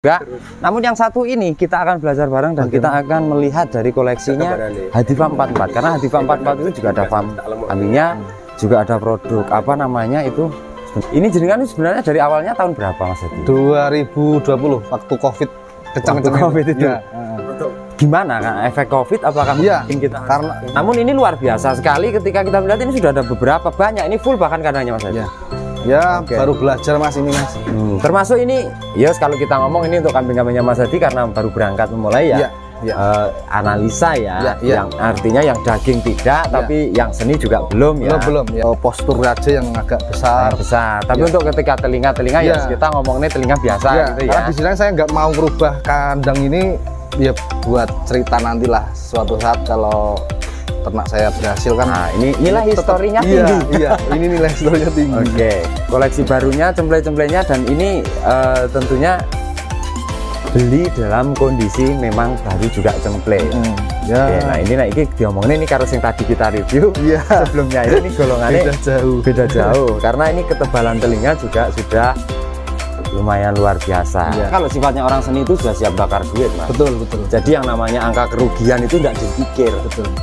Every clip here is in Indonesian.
juga. Namun yang satu ini kita akan belajar bareng dan kita akan melihat dari koleksinya Hadiva 44, karena Hadiva 44 itu juga ada farm aminya, juga ada produk apa namanya itu. Ini jenengan sebenarnya dari awalnya tahun berapa Mas Hadi? 2020 waktu Covid kencang-kencang Covid itu. Ya. Gimana kan efek Covid, apakah mungkin kita karena namun ini luar biasa sekali ketika kita melihat ini sudah ada beberapa banyak, ini full bahkan kandangnya Mas Hadi. Ya, baru belajar Mas ini Mas. Termasuk ini, ya kalau kita ngomong ini untuk kambing-kambingnya Mas Hadi karena baru berangkat memulai ya. Analisa yang artinya yang daging tidak, tapi yang seni juga belum ya. Belum ya. Postur raja yang agak besar. Tapi untuk ketika telinga ya kita ngomongnya telinga biasa gitu ya. Karena di sini saya nggak mau merubah kandang ini ya buat cerita nantilah suatu saat kalau ternak saya berhasil kan. Nah, ini nilai historinya tinggi. Iya, ini nilai historinya tinggi. Oke, koleksi barunya, cemple-cemplenya, dan ini tentunya beli dalam kondisi memang baru juga cemple. Oke, nah ini diomongin ini karo yang tadi kita review. Sebelumnya ini golongannya beda jauh karena ini ketebalan telinga juga sudah lumayan luar biasa. Kalau sifatnya orang seni itu sudah siap bakar duit, Mas. Betul. Jadi yang namanya angka kerugian itu tidak dipikir.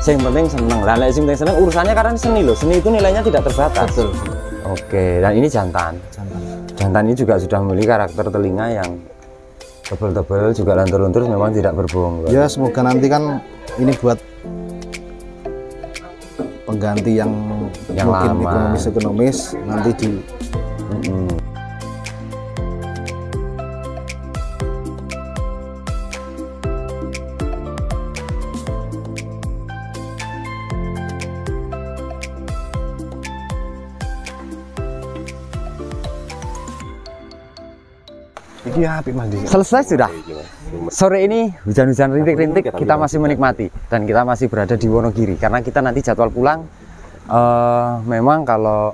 Yang penting seneng. Lah yang penting seneng urusannya karena seni loh. Seni itu nilainya tidak terbatas. Oke, dan ini jantan. Jantan ini juga sudah memiliki karakter telinga yang tebal-tebal, juga lentur-lentur, memang tidak berbohong. Ya, semoga nanti kan ini buat pengganti yang mungkin ekonomis nanti di selesai sudah. Sore ini hujan-hujan rintik-rintik, kita masih menikmati dan kita masih berada di Wonogiri karena kita nanti jadwal pulang. Memang kalau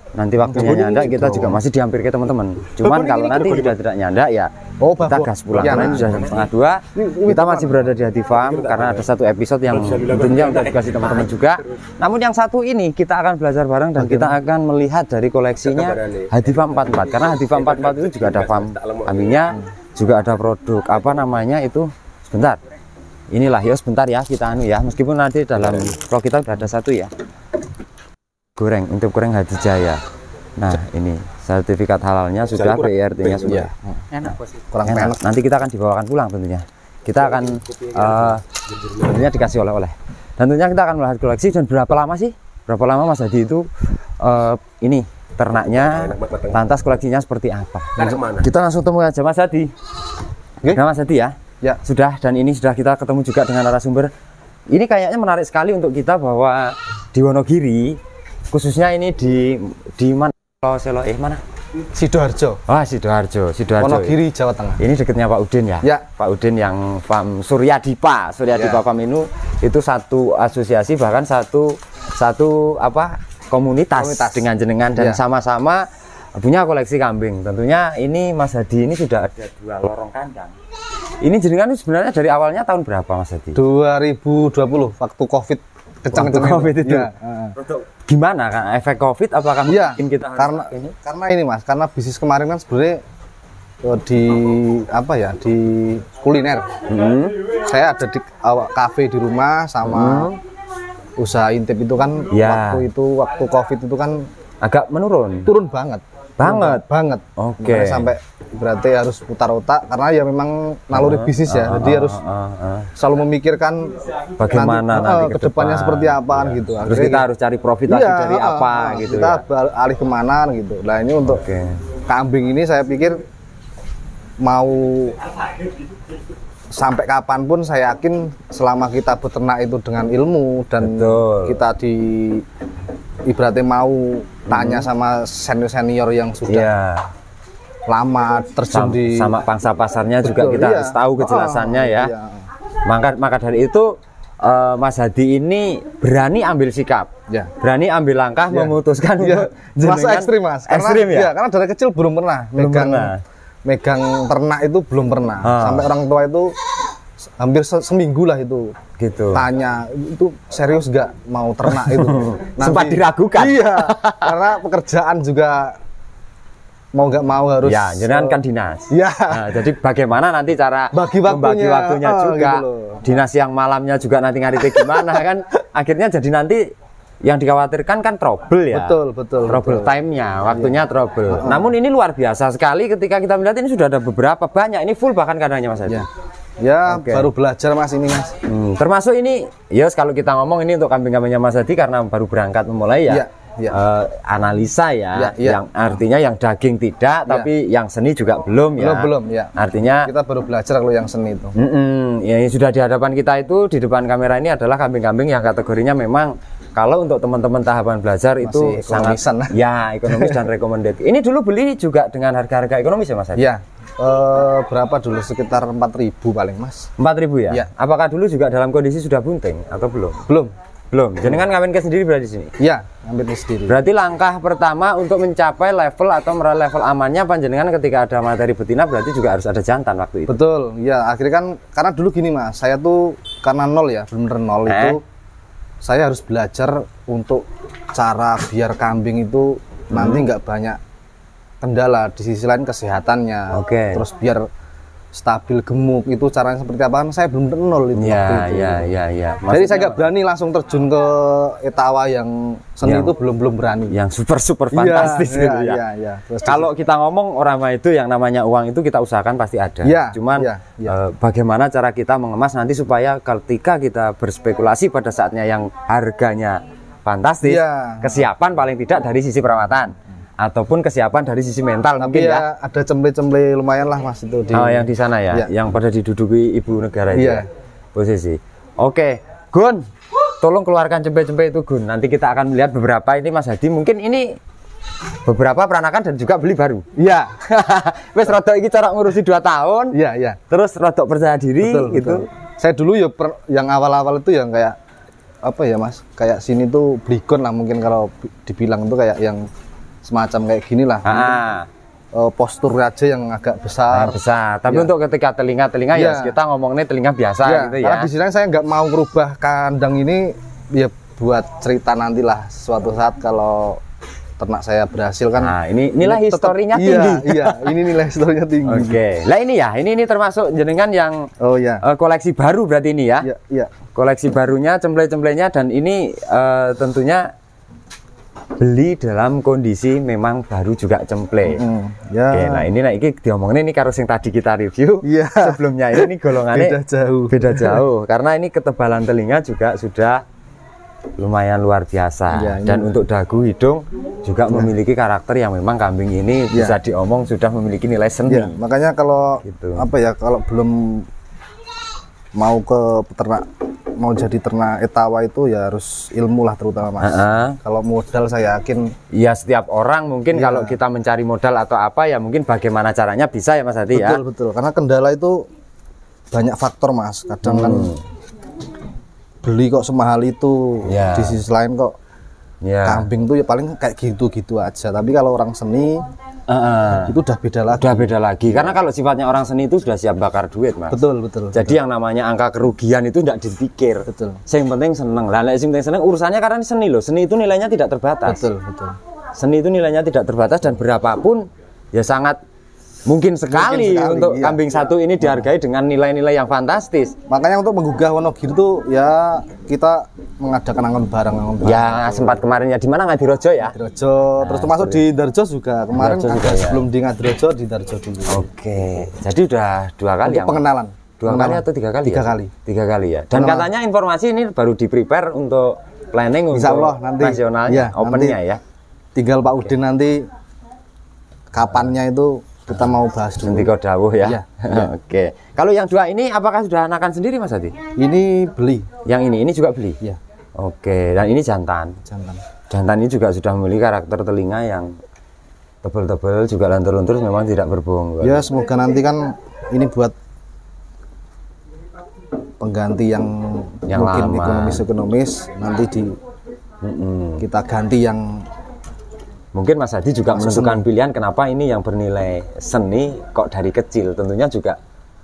nanti waktunya nyandak kita juga masih dihampir ke teman-teman. Cuman kalau nanti sudah tidak nyandak ya kita gas pulang. Karena ini sudah jam 1:30. Kita masih berada di Hadi Farm karena ada satu episode yang tentunya untuk dikasih teman-teman juga. Namun yang satu ini kita akan belajar bareng dan kita akan melihat dari koleksinya Hadiva 44, karena Hadiva 44 itu juga ada farm aminya, juga ada produk apa namanya itu. Sebentar. Inilah ya sebentar ya kita ya, meskipun nanti dalam vlog kita sudah ada satu ya. Untuk goreng Hadi Jaya. Nah, ini sertifikat halalnya sudah, PIRT-nya sudah. Enak. Kurang enak. Nanti kita akan dibawakan pulang tentunya. Kita akan tentunya dikasih oleh-oleh. Dan tentunya kita akan melihat koleksi. Dan berapa lama sih? Berapa lama Mas Hadi itu ini ternaknya, lantas koleksinya seperti apa? Kita langsung temu aja Mas Hadi. Nah, Mas Hadi ya. Sudah, dan ini sudah kita ketemu juga dengan narasumber. Ini kayaknya menarik sekali untuk kita bahwa di Wonogiri, khususnya ini di mana? Mana? Sidoarjo. Wah, Sidoarjo. Wonogiri, Jawa Tengah. Ini dekatnya Pak Udin ya? Pak Udin yang farm Suryadipa Farm itu satu asosiasi, bahkan satu apa komunitas dengan jenengan dan sama-sama punya koleksi kambing. Tentunya ini Mas Hadi ini sudah ada 2 lorong kandang. Ini jenengan sebenarnya dari awalnya tahun berapa Mas Hadi? 2020 waktu Covid kencang-kencang Covid itu. Gimana kan efek Covid, apakah mungkin kita karena ini Mas, karena bisnis kemarin kan sebenarnya di apa ya, di kuliner. Saya ada di kafe di rumah sama usaha intip itu kan waktu Covid itu kan agak menurun. Turun banget. Oke. Sampai berarti harus putar otak karena ya memang naluri bisnis ya. Jadi harus selalu memikirkan bagaimana nanti ke depannya seperti apa gitu. Terus kita harus cari profit lagi dari apa gitu. Kita alih kemana gitu. Nah, ini untuk kambing ini saya pikir mau sampai kapanpun saya yakin selama kita beternak itu dengan ilmu dan kita ibaratnya mau tanya sama senior yang sudah lama terjun sama pangsa pasarnya juga kita harus tahu kejelasannya ya. Maka dari itu Mas Hadi ini berani ambil sikap, berani ambil langkah, memutuskan untuk masa ekstrim Mas. Ekstrim ya? Karena dari kecil belum pernah megang ternak itu belum pernah. Sampai orang tua itu hampir seminggu lah itu tanya itu serius gak mau ternak itu. Sempat diragukan. Karena pekerjaan juga mau nggak mau harus. Ya, jenengan kan dinas. Ya. Nah, jadi bagaimana nanti cara membagi waktunya juga. Gitu dinas yang malamnya juga nanti ngarite gimana kan? Akhirnya jadi nanti yang dikhawatirkan kan trouble ya. Betul. Trouble time-nya, waktunya trouble. Namun ini luar biasa sekali ketika kita melihat ini sudah ada beberapa banyak. Ini full bahkan kadangnya Mas Hadi. Ya, baru belajar Mas ini Mas. Termasuk ini, yes kalau kita ngomong ini untuk kambing-kambingnya Mas Hadi karena baru berangkat memulai ya. Analisa ya, yang artinya yang daging tidak, tapi yang seni juga belum ya. Belum ya. Artinya kita baru belajar kalau yang seni itu. Ya sudah di hadapan kita itu di depan kamera ini adalah kambing-kambing yang kategorinya memang kalau untuk teman-teman tahapan belajar itu sangat ya ekonomis dan recommended. Ini dulu beli juga dengan harga-harga ekonomis ya Mas Hadi? Ya. Berapa dulu sekitar 4.000 paling Mas. 4.000 ya? Apakah dulu juga dalam kondisi sudah bunting atau belum? Belum. Jenengan ngawin ke sendiri berarti di sini? Iya, ngawin ke sendiri. Berarti langkah pertama untuk mencapai level atau meraih level amannya panjenengan ketika ada materi betina berarti juga harus ada jantan waktu itu. Betul. Ya, akhirnya kan karena dulu gini Mas, saya tuh karena nol ya, benar nol itu saya harus belajar untuk cara biar kambing itu nanti nggak banyak kendala, di sisi lain kesehatannya. Terus biar stabil gemuk itu caranya seperti apa kan saya belum nol itu waktu itu. Ya. Jadi saya nggak berani langsung terjun ke etawa yang seni itu belum berani. Yang super fantastis gitu ya. Kalau kita ngomong orang itu yang namanya uang itu kita usahakan pasti ada. Cuman bagaimana cara kita mengemas nanti supaya ketika kita berspekulasi pada saatnya yang harganya fantastis, kesiapan paling tidak dari sisi perawatan. Ataupun kesiapan dari sisi mental. Tapi mungkin ya ada cemble-cemble lumayan lah Mas itu yang di sana ya, yang pada diduduki ibu negara itu posisi. Oke, Gun, tolong keluarkan cempe-cempe itu Gun. Nanti kita akan melihat beberapa ini Mas Hadi. Mungkin ini beberapa peranakan dan juga beli baru. Iya. Wes rodok iki cara ngurusi 2 tahun. Iya. Terus rodok percaya diri gitu. Saya dulu ya yang awal-awal itu yang kayak apa ya Mas? Kayak sini tuh bligon lah mungkin kalau dibilang itu kayak yang semacam kayak gini lah. Postur aja yang agak besar. Tapi untuk ketika telinga ya kita ngomongnya telinga biasa gitu ya. Karena di sini saya nggak mau merubah kandang ini ya buat cerita nantilah suatu saat kalau ternak saya berhasil kan. Nah, ini nilai historinya tinggi. Iya, ini nilai historinya tinggi. Lah ini ya, ini termasuk jenengan yang koleksi baru berarti ini ya. Iya. Koleksi barunya, cemple-cemplenya dan ini tentunya beli dalam kondisi memang baru juga cemple. Oke, nah ini diomongin ini karo sing tadi kita review. Sebelumnya ini golongannya beda jauh karena ini ketebalan telinga juga sudah lumayan luar biasa. Dan untuk dagu hidung juga memiliki karakter yang memang kambing ini bisa diomong sudah memiliki nilai seni. Makanya kalau kalau belum mau ke peternak, mau jadi ternak etawa itu ya harus ilmu lah terutama Mas. Kalau modal saya yakin ya setiap orang mungkin kalau kita mencari modal atau apa ya mungkin bagaimana caranya bisa ya Mas Hadi ya. Betul. Karena kendala itu banyak faktor Mas. Kadang kan beli kok semahal itu, di sisi lain kok kambing tuh ya paling kayak gitu-gitu aja. Tapi kalau orang seni itu udah beda lagi. Karena kalau sifatnya orang seni itu sudah siap bakar duit Mas. Betul. Jadi yang namanya angka kerugian itu tidak dipikir. Yang penting seneng. Yang penting seneng urusannya karena seni loh. Seni itu nilainya tidak terbatas. Betul. Seni itu nilainya tidak terbatas dan berapapun ya sangat mungkin sekali untuk kambing satu ini dihargai dengan nilai-nilai yang fantastis. Makanya untuk menggugah Wonogiri itu ya kita mengadakan angon bareng. Ya sempat kemarin ya di mana Ngadirojo ya. Ngadirojo, terus termasuk di Darjo juga kemarin sebelum di Ngadirojo di Darjo dulu. Oke, jadi udah 2 kali untuk pengenalan. 2 kali atau 3 kali? 3 kali ya. Dan katanya informasi ini baru di prepare untuk planning Insya untuk Allah, nanti, nasionalnya, opennya ya. Tinggal Pak Udin nanti kapannya itu kita mau bahas dulu. Nanti kau dawuh ya. Oke. Kalau yang 2 ini apakah sudah anakan sendiri Mas Hadi? Ini beli. Yang ini juga beli? Iya. Oke, dan ini jantan. Jantan ini juga sudah memiliki karakter telinga yang tebal-tebal juga lentur-lentur memang tidak berbohong. Ya, semoga nanti kan ini buat pengganti yang mungkin ekonomis nanti kita ganti yang mungkin Mas Hadi juga menentukan pilihan kenapa ini yang bernilai seni kok dari kecil. Tentunya juga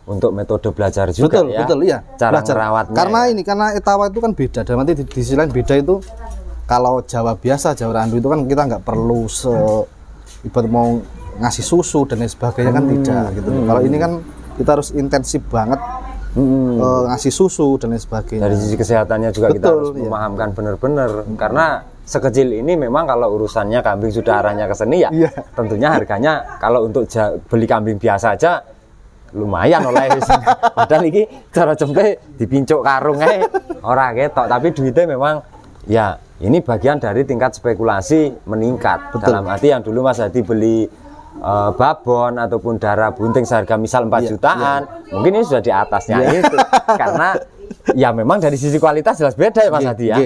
untuk metode belajar juga. Betul ya. Cara merawatnya. Karena etawa itu kan beda. Dan nanti di sisi lain beda itu kalau Jawa biasa, Jawa Randu itu kan kita nggak perlu ibarat mau ngasih susu dan lain sebagainya kan tidak gitu. Kalau ini kan kita harus intensif banget ngasih susu dan lain sebagainya. Dari sisi kesehatannya juga kita harus memahamkan benar-benar, karena sekecil ini memang kalau urusannya kambing sudah arahnya ke seni ya, tentunya harganya kalau untuk beli kambing biasa aja lumayan oleh padahal ini cara jempe dipincuk karung ora ketok, tapi duitnya memang ya ini bagian dari tingkat spekulasi meningkat. Dalam arti yang dulu Mas Hadi beli babon ataupun darah bunting seharga misal 4 jutaan, mungkin ini sudah di atasnya itu karena ya memang dari sisi kualitas jelas beda ya Mas Hadi ya.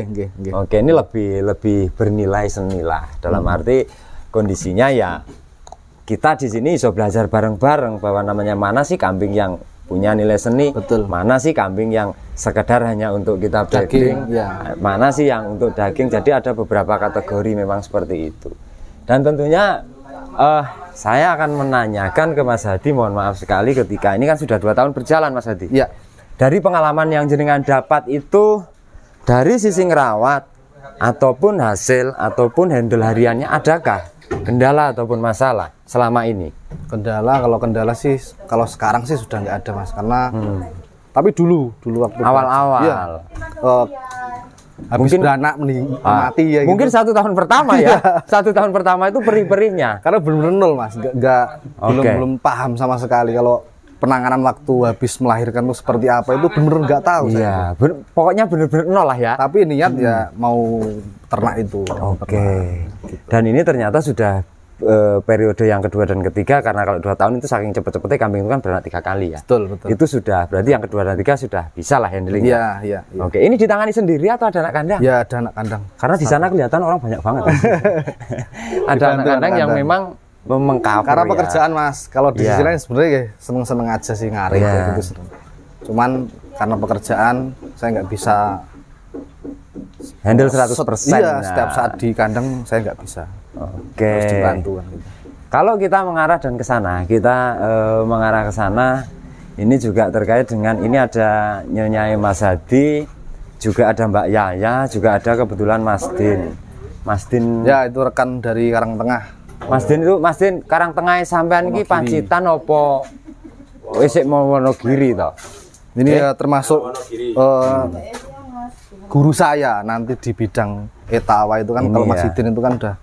Oke, ini lebih bernilai seni lah, dalam arti kondisinya ya kita di sini bisa belajar bareng-bareng bahwa namanya mana sih kambing yang punya nilai seni, mana sih kambing yang sekedar hanya untuk kita daging, mana sih yang untuk daging. Jadi ada beberapa kategori memang seperti itu. Dan tentunya saya akan menanyakan ke Mas Hadi, mohon maaf sekali ketika ini kan sudah 2 tahun berjalan Mas Hadi. Ya. Dari pengalaman yang jenengan dapat itu, dari sisi ngerawat ataupun hasil ataupun handle hariannya, adakah kendala ataupun masalah selama ini? Kalau kendala sih kalau sekarang sih sudah nggak ada Mas, karena tapi dulu waktu awal-awal habis mungkin beranak mati ya mungkin gitu. 1 tahun pertama ya 1 tahun pertama itu perih-perihnya karena benar-benar nol Mas, belum paham sama sekali kalau penanganan waktu habis melahirkan itu seperti apa, itu benar-benar nggak tahu. Iya, pokoknya benar-benar nol lah ya. Tapi niat ya mau ternak itu. Dan ini ternyata sudah periode yang kedua dan ketiga, karena kalau 2 tahun itu saking cepet-cepetnya kambing itu kan beranak 3 kali ya. Betul. Itu sudah berarti yang kedua dan ketiga sudah bisa lah handling. Iya. Oke, ini ditangani sendiri atau ada anak kandang? Ya, ada anak kandang. Karena di sana kelihatan orang banyak banget. Ada anak kandang yang memang mengcover karena pekerjaan Mas. Kalau di sisi lain sebenarnya seneng-seneng aja sih ngarit gitu. Cuman karena pekerjaan saya nggak bisa handle 100%. Iya, setiap saat di kandang saya nggak bisa. Harus dibantu gitu. Kalau kita mengarah dan ke sana, mengarah ke sana, ini juga terkait dengan ini ada Nyonya Mas Hadi, juga ada Mbak Yaya, juga ada kebetulan Mas Din. Mas Din ya itu rekan dari Karangtengah. Mas Din Karangtengah sampean iki Pacitan opo isik Wonogiri to? Ini ya termasuk guru saya nanti di bidang etawa itu kan. Ini kalau Mas Hidin itu kan udah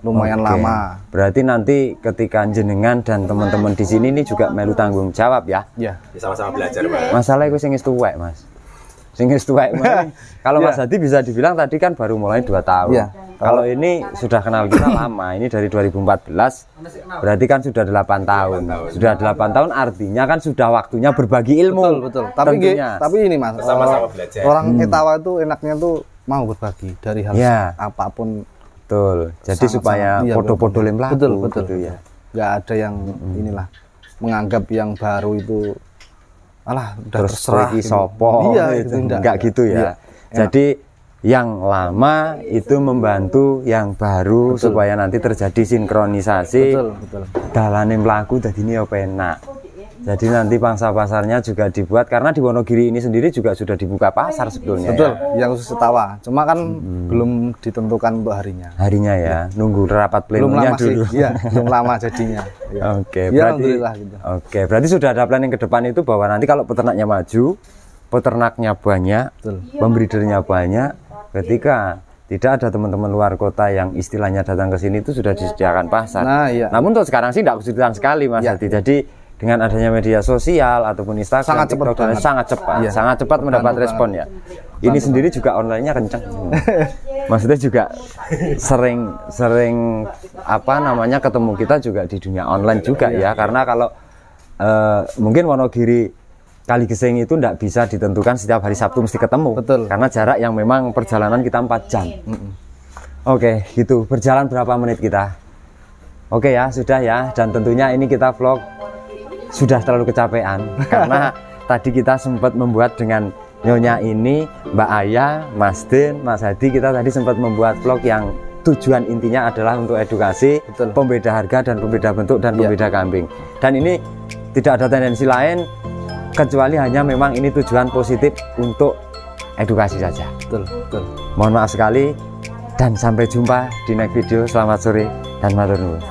lumayan lama. Berarti nanti ketika jenengan dan teman-teman di sini ini juga melu tanggung jawab ya? Iya. Sama-sama belajar Mas. Masalah itu sing wis tuwek Mas. Sing wis tuwek. Kalau Mas Hadi bisa dibilang tadi kan baru mulai 2 tahun. Ya. Kalau ini sudah kenal kita lama, ini dari 2014, berarti kan sudah 8 tahun. Sudah 8 tahun artinya kan sudah waktunya berbagi ilmu. Betul. Tapi ini Mas, sama-sama belajar. Orang etawa itu enaknya tuh mau berbagi dari hal apapun. Betul. Jadi supaya podo-podo lemlaku. Betul. Gitu ya. Nggak ada yang inilah menganggap yang baru itu alah udah terserah gitu. Sopo. Iya, itu enggak gitu ya. Jadi yang lama itu membantu yang baru supaya nanti terjadi sinkronisasi. Betul. Dalane mlaku dadi ini enak. Jadi nanti pangsa pasarnya juga dibuat, karena di Wonogiri ini sendiri juga sudah dibuka pasar sebetulnya. Betul, yang khusus etawa. Cuma kan belum ditentukan untuk harinya. Harinya ya, nunggu rapat plenonya dulu. Iya, belum lama jadinya. Oke, berarti sudah ada planning ke depan itu bahwa nanti kalau peternaknya maju, peternaknya banyak, pembreedernya banyak, ketika tidak ada teman-teman luar kota yang istilahnya datang ke sini itu sudah disediakan pasar. Namun untuk sekarang sih tidak kesulitan sekali Mas Hadi. Jadi dengan adanya media sosial ataupun Instagram, sangat cepat mendapat respon ya. Ini sendiri juga online-nya kenceng. Maksudnya juga sering ketemu kita juga di dunia online juga ya. Karena kalau mungkin Wonogiri Kaligeseng itu tidak bisa ditentukan setiap hari Sabtu mesti ketemu. Karena jarak yang memang perjalanan kita 4 jam. Oke, gitu. Berjalan berapa menit kita? Oke ya, sudah ya. Dan tentunya ini kita vlog sudah terlalu kecapean karena tadi kita sempat membuat dengan Nyonya ini, Mbak Aya, Mas Din, Mas Hadi, kita tadi sempat membuat vlog yang tujuan intinya adalah untuk edukasi, pembeda harga dan pembeda bentuk dan pembeda kambing. Dan ini tidak ada tendensi lain kecuali hanya memang ini tujuan positif untuk edukasi saja. Betul. Mohon maaf sekali dan sampai jumpa di next video. Selamat sore dan matur nuwun.